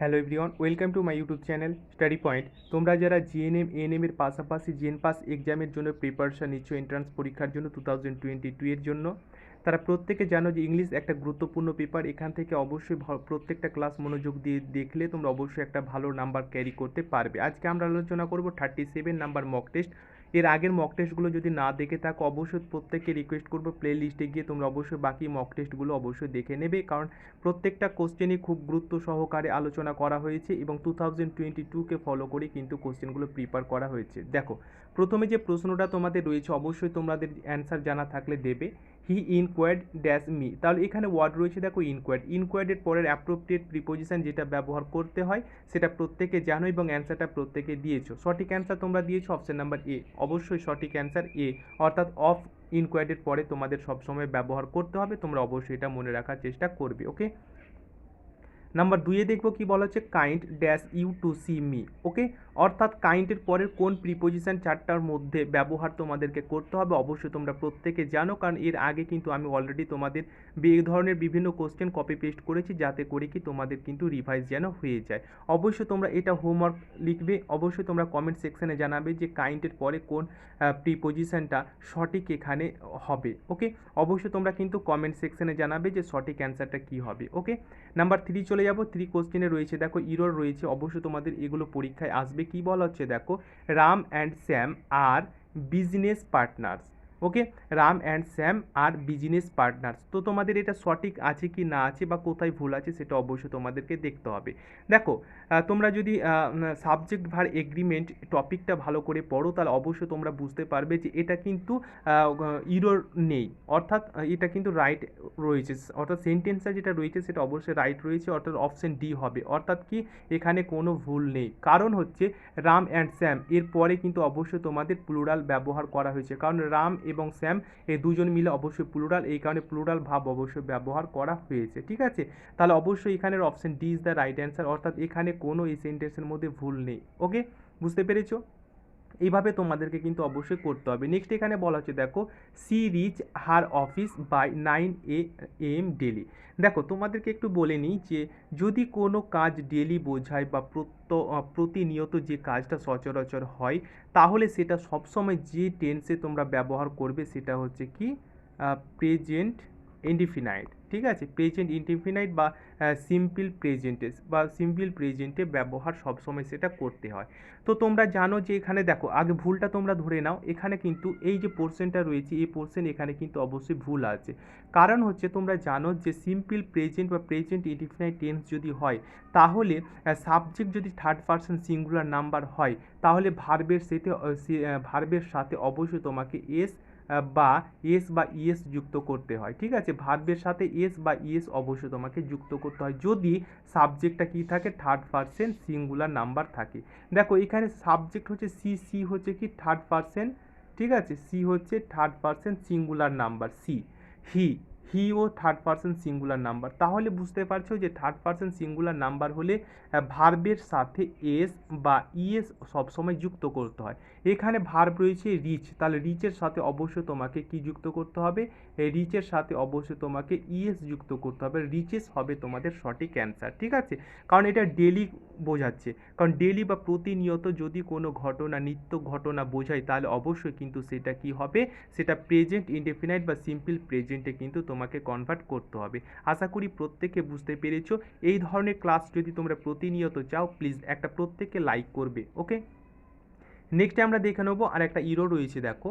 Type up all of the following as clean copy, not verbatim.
Hello everyone, welcome to my YouTube channel study point. তোমরা যারা GNM ANM এর পাশাপাশি জেন পাস এক্সামের জন্য প্রিপারেশন নিচ্ছ এন্ট্রান্স পরীক্ষার জন্য 2022 এর জন্য, তারা প্রত্যেকে জানো যে ইংলিশ একটা গুরুত্বপূর্ণ পেপার। এখান থেকে অবশ্যই প্রত্যেকটা ক্লাস মনোযোগ দিয়ে দেখলে তোমরা অবশ্যই একটা ভালো নাম্বার ক্যারি করতে পারবে। আজকে আমরা আলোচনা করব 37 নাম্বার মক টেস্ট। এর আগের মক টেস্টগুলো যদি না দেখে থাকো অবশ্যই প্রত্যেককে রিকোয়েস্ট করবো প্লে লিস্টে গিয়ে তোমরা অবশ্যই বাকি মক টেস্টগুলো অবশ্যই দেখে নেবে, কারণ প্রত্যেকটা কোশ্চেনই খুব গুরুত্ব সহকারে আলোচনা করা হয়েছে এবং 2022কে ফলো করে কিন্তু কোশ্চেনগুলো প্রিপেয়ার করা হয়েছে। দেখো, প্রথমে যে প্রশ্নটা তোমাদের রয়েছে অবশ্যই তোমাদের অ্যান্সার জানা থাকলে দেবে। হি ইনকোয়ার্ড ড্যাশ মি, তাহলে এখানে ওয়ার্ড রয়েছে দেখো ইনকোয়ার্ড। ইনকোয়ার্ডের পরের অ্যাপ্রোপ্রিয়েট প্রিপোজিশন যেটা ব্যবহার করতে হয় সেটা প্রত্যেকে জানো এবং অ্যান্সারটা প্রত্যেকে দিয়েছো। সঠিক অ্যান্সার তোমরা দিয়েছো অপশন নাম্বার এ, অবশ্যই সঠিক অ্যান্সার এ, অর্থাৎ অফ ইনকোয়ার্ডের পরে তোমাদের সবসময় ব্যবহার করতে হবে। তোমরা অবশ্যই এটা মনে রাখার চেষ্টা করবে। ওকে, নাম্বার 2-এ দেখবো কি বলা হচ্ছে, kind dash you to see me. Okay, অর্থাৎ কাইন্ডের পরের কোন প্রিপোজিশন চারটার মধ্যে ব্যবহার তোমাদেরকে করতে হবে অবশ্যই তোমরা প্রত্যেকে জানো, কারণ এর আগে কিন্তু আমি অলরেডি তোমাদের এই ধরনের বিভিন্ন কোশ্চেন কপি পেস্ট করেছি যাতে করে কি তোমাদের কিন্তু রিভাইজ যেন হয়ে যায়। অবশ্যই তোমরা এটা হোমওয়ার্ক লিখবে, অবশ্যই তোমরা কমেন্ট সেকশনে জানাবে যে কাইন্ডের পরে কোন প্রিপোজিশনটা সঠিক এখানে হবে। ওকে, অবশ্যই তোমরা কিন্তু কমেন্ট সেকশনে জানাবে যে সঠিক অ্যান্সারটা কী হবে। ওকে, নাম্বার 3 চলে যাব। 3 কোশ্চেনে রয়েছে দেখো ইরর রয়েছে, অবশ্যই তোমাদের এগুলো পরীক্ষায় আসবে। কি বলা হচ্ছে দেখো, Ram and Sam are business partners. Okay, Ram and Sam are business partners. তো তোমাদের এটা সঠিক আছে কি না আছে বা কোথায় ভুল আছে সেটা অবশ্যই তোমাদেরকে দেখতে হবে। দেখো, তোমরা যদি সাবজেক্ট ভার এগ্রিমেন্ট টপিকটা ভালো করে পড়ো তাহলে অবশ্যই তোমরা বুঝতে পারবে যে এটা কিন্তু ইরর নেই, অর্থাৎ এটা কিন্তু রাইট রয়েছে, অর্থাৎ সেন্টেন্সটা যেটা রয়েছে সেটা অবশ্যই রাইট রয়েছে, অর্থাৎ অপশন ডি হবে। অর্থাৎ কি এখানে কোনো ভুল নেই, কারণ হচ্ছে রাম অ্যান্ড স্যাম এর পরে কিন্তু অবশ্যই তোমাদের প্লুরাল ব্যবহার করা হয়েছে, কারণ রাম এবং স্যাম এই দুজন মিলে অবশ্যই প্লুরাল, এই কারণে প্লুরাল ভাব অবশ্যই ব্যবহার করা হয়েছে। ঠিক আছে, তাহলে অবশ্যই এখানের option D is the right answer, অর্থাৎ এখানে কোনো এই সেন্টেন্সের মধ্যে ভুল নেই। ওকে, বুঝতে পেরেছো? এইভাবে তোমাদেরকে কিন্তু অবশ্যই করতে হবে। নেক্সট এখানে বলা হচ্ছে দেখো, she reach her office by 9 AM daily. দেখো, তোমাদেরকে একটু বলে নিই যে যদি কোনো কাজ ডেলি বোঝায় বা প্রতিনিয়ত যে কাজটা সচরাচর হয় তাহলে সেটা সবসময় যে টেন্সে তোমরা ব্যবহার করবে সেটা হচ্ছে কি প্রেজেন্ট ইনডিফিনাইট। ঠিক আছে, প্রেজেন্ট ইনডিফিনাইট বা সিম্পল প্রেজেন্টে ব্যবহার সবসময় সেটা করতে হয়। তো তোমরা জানো যে এখানে দেখো, আগে ভুলটা তোমরা ধরে নাও, এখানে কিন্তু এই যে পোর্শনটা রয়েছে এই পোর্শন এখানে কিন্তু অবশ্যই ভুল আছে। কারণ হচ্ছে তোমরা জানো যে সিম্পল প্রেজেন্ট বা প্রেজেন্ট ইনডিফিনাইট টেন্স যদি হয় তাহলে সাবজেক্ট যদি থার্ড পারসন সিঙ্গুলার নাম্বার হয় তাহলে ভার্বের সাথে অবশ্যই তোমাকে এস বা ইএস যুক্ত করতে হয়। ঠিক আছে, ভার্বের সাথে এস বা ইএস অবশ্যই তোমাকে যুক্ত করতে হয় যদি সাবজেক্টটা কী থাকে, থার্ড পারসন সিঙ্গুলার নাম্বার থাকে। দেখো, এখানে সাবজেক্ট হচ্ছে সি হচ্ছে কি থার্ড পারসন। ঠিক আছে, সি হচ্ছে থার্ড পারসন সিঙ্গুলার নাম্বার, হি হিও থার্ড পারসন সিঙ্গুলার নাম্বার। তাহলে বুঝতে পারছো যে থার্ড পারসন সিঙ্গুলার নাম্বার হলে ভার্বের সাথে এস বা ইএস সবসময় যুক্ত করতে হয়। এখানে ভার্ব রয়েছে রিচ, তাহলে রিচের সাথে অবশ্যই তোমাকে কি যুক্ত করতে হবে, এই রিচের সাথে অবশ্যই তোমাকে ইএস যুক্ত করতে হবে, রিচেস হবে তোমাদের সঠিক অ্যান্সার। ঠিক আছে, কারণ এটা ডেলি বোঝাচ্ছে, কারণ ডেলি বা প্রতিনিয়ত যদি কোনো ঘটনা নিত্য ঘটনা বোঝায় তাহলে অবশ্যই কিন্তু সেটা কি হবে, সেটা প্রেজেন্ট ইনডেফিনাইট বা সিম্পল প্রেজেন্টে কিন্তু তোমাকে কনভার্ট করতে হবে। আশা করি প্রত্যেকে বুঝতে পেরেছো। এই ধরনের ক্লাস যদি তোমরা প্রতিনিয়ত চাও প্লিজ একটা প্রত্যেককে লাইক করবে। ওকে, নেক্সটে আমরা দেখে নেবো আর একটা ইরো রয়েছে দেখো,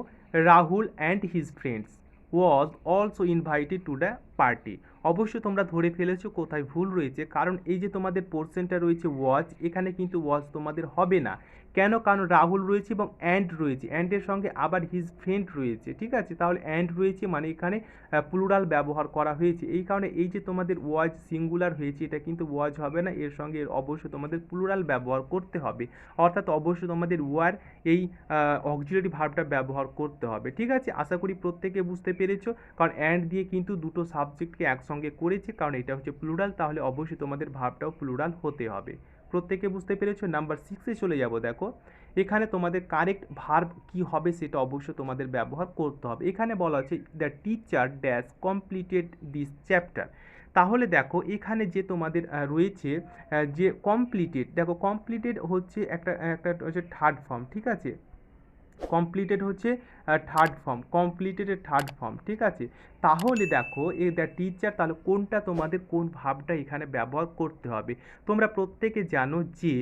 Rahul and his friends was also invited to the party. অবশ্যই তোমরা ধরে ফেলেছো কোথায় ভুল রয়েছে, কারণ এই যে তোমাদের পোর্শনটা রয়েছে ওয়াজ, এখানে কিন্তু ওয়াজ তোমাদের হবে না। কেন? কারণ রাহুল রয়েছে এবং অ্যান্ড রয়েছে, অ্যান্ডের সঙ্গে আবার হিজ ফ্রেন্ড রয়েছে। ঠিক আছে, তাহলে অ্যান্ড রয়েছে মানে এখানে প্লুরাল ব্যবহার করা হয়েছে, এই কারণে এই যে তোমাদের ওয়াজ সিঙ্গুলার হয়েছে এটা কিন্তু ওয়াজ হবে না, এর সঙ্গে অবশ্যই তোমাদের প্লুরাল ব্যবহার করতে হবে, অর্থাৎ অবশ্যই তোমাদের ওয়ার এই অক্সিলারি ভার্বটা ব্যবহার করতে হবে। ঠিক আছে, আশা করি প্রত্যেকে বুঝতে পেরেছো, কারণ অ্যান্ড দিয়ে কিন্তু দুটো সাবজেক্টকে একসঙ্গে করেছে, কারণ এটা হচ্ছে প্লুরাল, তাহলে অবশ্যই তোমাদের ভার্বটাও প্লুরাল হতে হবে। প্রত্যেকে বুঝতে পেরেছো। নাম্বার 6-এ চলে যাব। দেখো, এখানে তোমাদের কারেক্ট ভার্ব কি হবে সেটা অবশ্যই তোমাদের ব্যবহার করতে হবে। এখানে বলা হচ্ছে the teacher dash completed this chapter. তাহলে দেখো এখানে যে তোমাদের রয়েছে যে কমপ্লিটেড, দেখো কমপ্লিটেড হচ্ছে একটা একটা হচ্ছে থার্ড ফর্ম, ঠিক আছে, কমপ্লিটেড হচ্ছে থার্ড ফর্ম, কমপ্লিটেডের থার্ড ফর্ম, ঠিক আছে। তাহলে দেখো এই দ্য টিচার, তাহলে কোনটা তোমাদের কোন ভাবটা এখানে ব্যবহার করতে হবে। তোমরা প্রত্যেকে জানো যে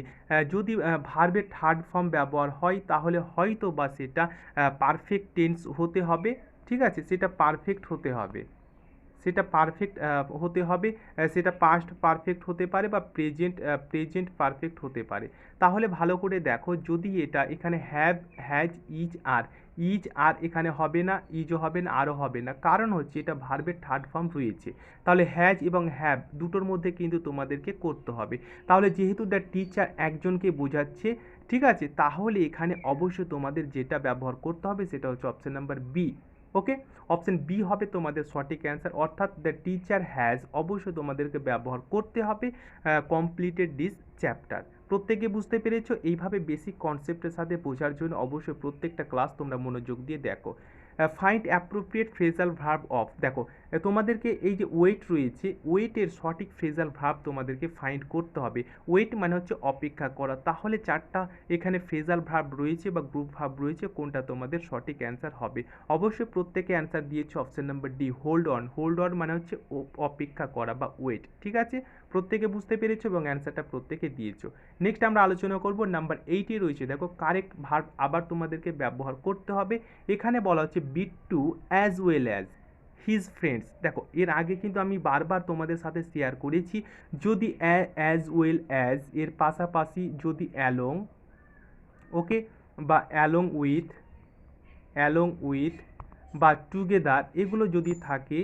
যদি ভার্বের থার্ড ফর্ম ব্যবহার হয় তাহলে হয়তো বা সেটা পারফেক্ট টেন্স হতে হবে, ঠিক আছে, সেটা পারফেক্ট হতে হবে, সেটা পারফেক্ট হতে হবে, সেটা পাস্ট পারফেক্ট হতে পারে বা প্রেজেন্ট পারফেক্ট হতে পারে। তাহলে ভালো করে দেখো, যদি এটা এখানে হ্যাভ, হ্যাজ, ইজ আর এখানে হবে না, ইজও হবে না, আরও হবে না, কারণ হচ্ছে এটা ভার্বের থার্ড ফর্ম রয়েছে। তাহলে হ্যাজ এবং হ্যাভ দুটোর মধ্যে কিন্তু তোমাদেরকে করতে হবে। তাহলে যেহেতু দ্য টিচার একজনকে বোঝাচ্ছে, ঠিক আছে, তাহলে এখানে অবশ্যই তোমাদের যেটা ব্যবহার করতে হবে সেটা হচ্ছে অপশন নাম্বার বি। ওকে, অপশন বি হবে তোমাদের সঠিক অ্যান্সার, অর্থাৎ দ্য টিচার হ্যাজ অবশ্যই তোমাদেরকে ব্যবহার করতে হবে কমপ্লিটেড দিস চ্যাপ্টার। প্রত্যেকে বুঝতে পেরেছো? এইভাবে বেসিক কনসেপ্টের সাথে বোঝার জন্য অবশ্যই প্রত্যেকটা ক্লাস তোমরা মনোযোগ দিয়ে দেখো। Find appropriate phrasal verb of, দেখো তোমাদেরকে এই যে ওয়েট রয়েছে, ওয়েটের সঠিক ফ্রেজাল ভার্ব তোমাদেরকে ফাইন্ড করতে হবে। ওয়েট মানে হচ্ছে অপেক্ষা করা, তাহলে চারটা এখানে ফ্রেজাল ভার্ব রয়েছে বা গ্রুপ ভার্ব রয়েছে, কোনটা তোমাদের সঠিক অ্যান্সার হবে। অবশ্যই প্রত্যেকে অ্যান্সার দিয়েছে option number D, hold on. Hold on মানে হচ্ছে অপেক্ষা করা বা ওয়েট, ঠিক আছে, প্রত্যেকে বুঝতে পেরেছো এবং অ্যান্সারটা প্রত্যেকে দিয়েছো। নেক্সট আমরা আলোচনা করব নাম্বার 8-এ রয়েছে, দেখো কারেক্ট ভার্ব আবার তোমাদেরকে ব্যবহার করতে হবে। এখানে বলা হচ্ছে Bittu as well as his friends. দেখো এর আগে কিন্তু আমি বারবার তোমাদের সাথে শেয়ার করেছি, যদি অ্যাজ ওয়েল অ্যাজ এর পাশাপাশি যদি অ্যালং, ওকে, বা অ্যালং উইথ বা টুগেদার এগুলো যদি থাকে,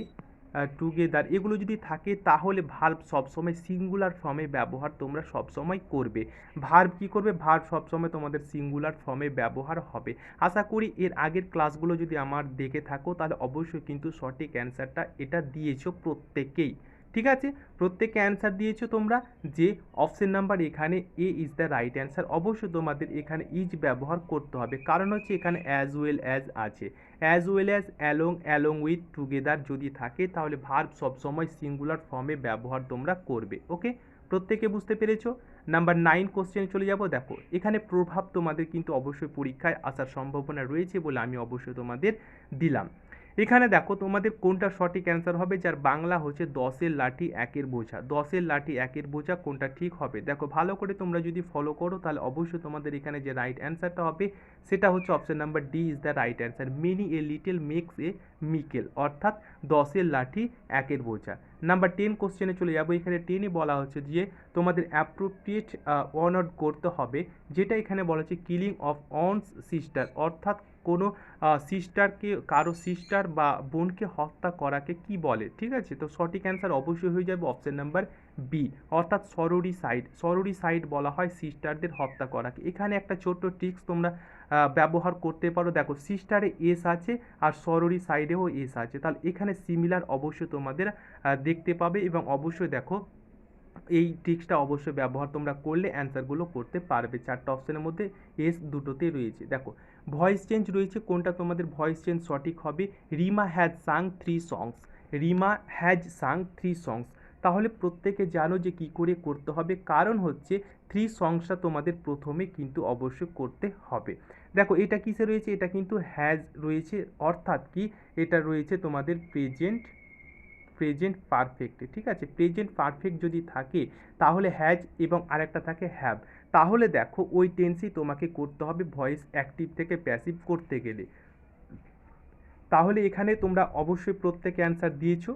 টুগেদার এগুলো যদি থাকে, তাহলে ভার্ব সবসময় সিঙ্গুলার ফর্মে ব্যবহার তোমরা সবসময় করবে। ভার্ব কী করবে, ভার্ব সবসময় তোমাদের সিঙ্গুলার ফর্মে ব্যবহার হবে। আশা করি এর আগের ক্লাসগুলো যদি আমার দেখে থাকো তাহলে অবশ্যই কিন্তু সঠিক অ্যান্সারটা এটা দিয়েছো প্রত্যেকেই, ঠিক আছে, প্রত্যেকে অ্যান্সার দিয়েছো তোমরা যে অপশন নাম্বার এখানে এ ইজ দ্য রাইট অ্যান্সার। অবশ্যই তোমাদের এখানে ইজ ব্যবহার করতে হবে, কারণ হচ্ছে এখানে অ্যাজ ওয়েল অ্যাজ আছে, as well as, along with, together যদি থাকে তাহলে ভার্ব সবসময় সিঙ্গুলার ফর্মে ব্যবহার তোমরা করবে। ওকে, প্রত্যেকে বুঝতে পেরেছো? নাম্বার 9 কোশ্চেন চলে যাব। দেখো এখানে প্রভাব তোমাদের কিন্তু অবশ্যই পরীক্ষায় আসার সম্ভাবনা রয়েছে বলে আমি অবশ্যই তোমাদের দিলাম। এখানে দেখো তোমাদের কোনটা সঠিক অ্যান্সার হবে, যার বাংলা হচ্ছে 10-এর লাঠি 1-এর বোঝা। 10-এর লাঠি 1-এর বোঝা কোনটা ঠিক হবে, দেখো ভালো করে তোমরা যদি ফলো করো তাহলে অবশ্যই তোমাদের এখানে যে রাইট অ্যান্সারটা হবে সেটা হচ্ছে option number D is the right answer. Many a little makes a mickle, অর্থাৎ 10-এর লাঠি 1-এর বোঝা। নাম্বার 10 কোশ্চেনে চলে যাবো। এখানে 10-এ বলা হচ্ছে যে তোমাদের অ্যাপ্রোপ্রিয়েট অনার করতে হবে, যেটা এখানে বলা হচ্ছে কিলিং অফ অনস সিস্টার, অর্থাৎ কোনো সিস্টারকে, কারো সিস্টার বা বোনকে হত্যা করাকে কি বলে, ঠিক আছে, তো সঠিক অ্যান্সার অবশ্যই হয়ে যাবে অপশন নাম্বার বি, অর্থাৎ সরোরিসাইড। সরোরিসাইড বলা হয় সিস্টারদের হত্যা করাকে। এখানে একটা ছোট্ট ট্রিক্স তোমরা ব্যবহার করতে পারো, দেখো সিস্টারে এস আছে আর সরোরিসাইডেও এস আছে, তাহলে এখানে সিমিলার অবশ্যই তোমাদের দেখতে পাবে এবং অবশ্যই দেখো এই ট্রিক্সটা অবশ্যই ব্যবহার তোমরা করলে অ্যান্সারগুলো করতে পারবে। চারটা অপশনের মধ্যে এস দুটোতেই রয়েছে। দেখো ভয়েস চেঞ্জ রয়েছে, কোনটা তোমাদের ভয়েস চেঞ্জ সঠিক হবে, Rima has sung 3 songs, Rima has sung 3 songs। তাহলে প্রত্যেকে জানো যে কি করে করতে হবে, কারণ হচ্ছে 3 সংসটা তোমাদের প্রথমে কিন্তু অবশ্যই করতে হবে। দেখো এটা কিসে রয়েছে, এটা কিন্তু হ্যাজ রয়েছে, অর্থাৎ কি এটা রয়েছে তোমাদের প্রেজেন্ট পারফেক্টে, ঠিক আছে, প্রেজেন্ট পারফেক্ট যদি থাকে তাহলে হ্যাজ এবং আরেকটা থাকে হ্যাভ, তাহলে দেখো ওই টেন্সই তোমাকে করতে হবে ভয়েস অ্যাক্টিভ থেকে প্যাসিভ করতে গেলে। তাহলে এখানে তোমরা অবশ্যই প্রত্যেকে অ্যান্সার দিয়েছো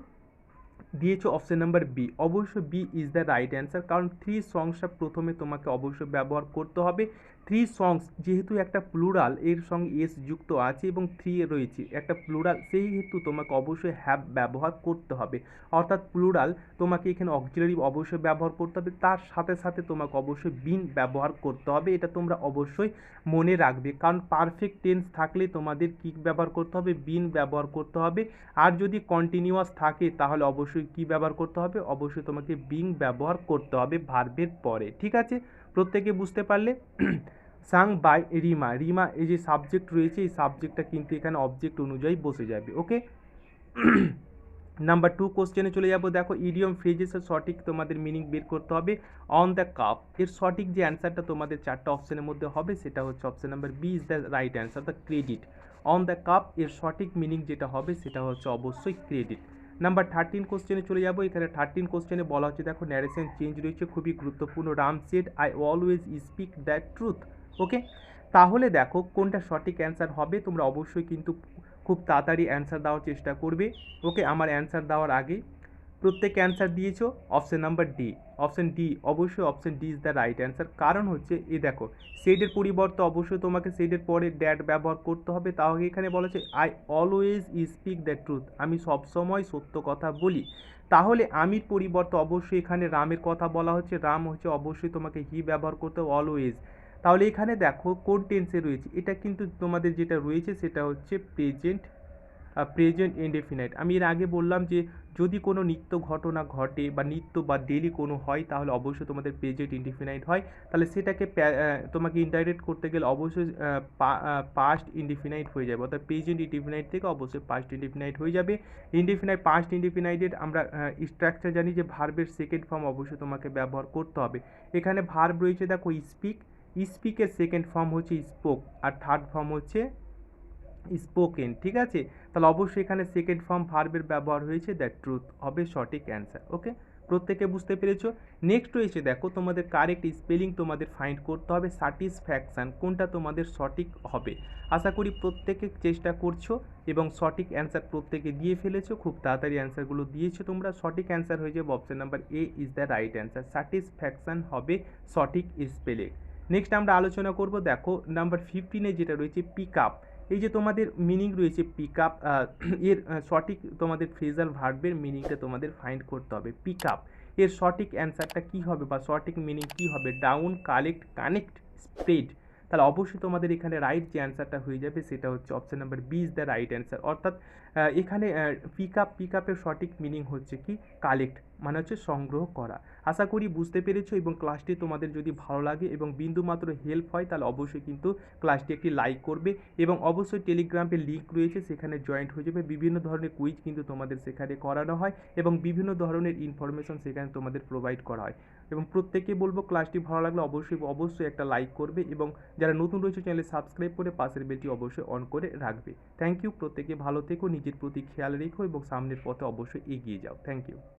অপশন নাম্বার বি, অবশ্যই B is the right answer, কারণ 3 সংসটা প্রথমে তোমাকে অবশ্যই ব্যবহার করতে হবে। 3 songs যেহেতু একটা প্লুরাল, এর সঙ্গে এস যুক্ত আছে এবং 3 রয়েছে একটা প্লুরাল, সেই হেতু তোমাকে অবশ্যই হ্যাভ ব্যবহার করতে হবে, অর্থাৎ প্লুরাল তোমাকে এখানে অক্সিলারি অবশ্যই ব্যবহার করতে হবে, তার সাথে সাথে তোমাকে অবশ্যই বিন ব্যবহার করতে হবে। এটা তোমরা অবশ্যই মনে রাখবে, কারণ পারফেক্ট টেন্স থাকলে তোমাদের কি ব্যবহার করতে হবে, বিন ব্যবহার করতে হবে, আর যদি কন্টিনিউয়াস থাকে তাহলে অবশ্যই কি ব্যবহার করতে হবে, অবশ্যই তোমাকে বিং ব্যবহার করতে হবে ভার্বের পরে, ঠিক আছে, প্রত্যেকে বুঝতে পারলে? সাং বাই রিমা, রিমা এই যে সাবজেক্ট রয়েছে এই সাবজেক্টটা কিন্তু এখানে অবজেক্ট অনুযায়ী বসে যাবে। ওকে, নাম্বার 2 কোশ্চেনে চলে যাব। দেখো ইডিয়ম ফ্রেজেসের সঠিক তোমাদের মিনিং বের করতে হবে। অন দ্য কাপ এর সঠিক যে অ্যান্সারটা তোমাদের 4টা অপশনের মধ্যে হবে সেটা হচ্ছে option number B is the right answer, the credit. On the cup এর সঠিক মিনিং যেটা হবে সেটা হচ্ছে অবশ্যই ক্রেডিট। নাম্বার 13 কোশ্চেনে চলে যাব। এখানে 13 কোশ্চেনে বলা হচ্ছে দেখো ন্যারেশন চেঞ্জ রয়েছে, খুবই গুরুত্বপূর্ণ। Ram said I always speak the truth. Okay, তাহলে দেখো কোনটা সঠিক অ্যান্সার হবে, তোমরা অবশ্যই কিন্তু খুব তাড়াতাড়ি অ্যান্সার দেওয়ার চেষ্টা করবে। ওকে, আমার অ্যান্সার দেওয়ার আগে প্রত্যেকে অ্যান্সার দিয়েছো option number D. Option D, অবশ্যই option D is the right answer. কারণ হচ্ছে এই দেখো শেডের পরিবর্তে অবশ্যই তোমাকে শেডের পরে ড্যাট ব্যবহার করতে হবে। তাহলে এখানে বলা হচ্ছে I always speak the truth, আমি সবসময় সত্য কথা বলি। তাহলে আমির পরিবর্তে অবশ্যই এখানে রামের কথা বলা হচ্ছে, রাম হচ্ছে অবশ্যই তোমাকে হি ব্যবহার করতে হবে অলওয়েজ। তাহলে এখানে দেখো কোন টেন্সে রয়েছে, এটা কিন্তু তোমাদের যেটা রয়েছে সেটা হচ্ছে প্রেজেন্ট, প্রেজেন্ট ইনডেফিনাইট। আমি এর আগে বললাম যে যদি কোনো নিত্য ঘটনা ঘটে বা নিত্য বা ডেলি কোনো হয় তাহলে অবশ্যই তোমাদের প্রেজেন্ট ইনডেফিনাইট হয়। তাহলে সেটাকে তোমাকে ইনডাইরেক্ট করতে গেলে অবশ্যই পাস্ট ইনডেফিনাইট হয়ে যাবে, অর্থাৎ প্রেজেন্ট ইনডেফিনাইট থেকে অবশ্যই পাস্ট ইনডেফিনাইট হয়ে যাবে। ইনডেফিনাইট পাস্ট ইনডেফিনাইটের আমরা স্ট্রাকচার জানি যে ভার্বের সেকেন্ড ফর্ম অবশ্যই তোমাকে ব্যবহার করতে হবে। এখানে ভার্ব রয়েছে দেখো স্পিক, স্পিকের সেকেন্ড ফর্ম হচ্ছে স্পোক, আর থার্ড ফর্ম হচ্ছে স্পোকেন। ঠিক আছে, তাহলে অবশ্যই এখানে সেকেন্ড ফর্ম ভার্বের ব্যবহার হয়েছে, দ্যাট ট্রুথ হবে সঠিক অ্যান্সার। ওকে, প্রত্যেকে বুঝতে পেরেছো। নেক্সট রয়েছে দেখো তোমাদের কারেক্ট স্পেলিং তোমাদের ফাইন্ড করতে হবে। স্যাটিসফ্যাকশান কোনটা তোমাদের সঠিক হবে। আশা করি প্রত্যেকে চেষ্টা করছো এবং সঠিক অ্যান্সার প্রত্যেকে দিয়ে ফেলেছো, খুব তাড়াতাড়ি অ্যান্সারগুলো দিয়েছো তোমরা। সঠিক অ্যান্সার হয়ে যাবে option number A is the right answer, satisfaction হবে সঠিক স্পেলিং। নেক্সট আমরা আলোচনা করব দেখো নাম্বার 15-এ যেটা রয়েছে পিক আপ। এই যে তোমাদের মিনিং রয়েছে পিক আপ, এর সঠিক তোমাদের ফ্রেজাল ভার্বের মিনিংটা তোমাদের ফাইন্ড করতে হবে। পিক আপ এর সঠিক অ্যান্সারটা কী হবে বা সঠিক মিনিং কী হবে, ডাউন, কালেক্ট, কানেক্ট, স্প্রেড। তাহলে অবশ্যই তোমাদের এখানে রাইট যে অ্যান্সারটা হয়ে যাবে সেটা হচ্ছে option number B is the right answer. অর্থাৎ এখানে পিক আপের সঠিক মিনিং হচ্ছে কি কালেক্ট, মানে হচ্ছে সংগ্রহ করা। আশা করি বুঝতে পেরেছো এবং ক্লাসটি তোমাদের যদি ভালো লাগে এবং বিন্দুমাত্র হেল্প হয় তাহলে অবশ্যই কিন্তু ক্লাসটি একটি লাইক করবে এবং অবশ্যই টেলিগ্রামের লিঙ্ক রয়েছে সেখানে জয়েন্ট হয়ে যাবে। বিভিন্ন ধরনের কুইজ কিন্তু তোমাদের সেখানে করানো হয় এবং বিভিন্ন ধরনের ইনফরমেশন সেখানে তোমাদের প্রোভাইড করা হয়। এবং প্রত্যেককে বলবো ক্লাসটি ভালো লাগলে অবশ্যই একটা লাইক করবে এবং যারা নতুন রয়েছে চ্যানেলে সাবস্ক্রাইব করে পাশের বেলটি অবশ্যই অন করে রাখবে। থ্যাংক ইউ, প্রত্যেকে ভালো থেকো, নিজের প্রতি খেয়াল রেখো এবং সামনের পথে অবশ্যই এগিয়ে যাও। Thank you.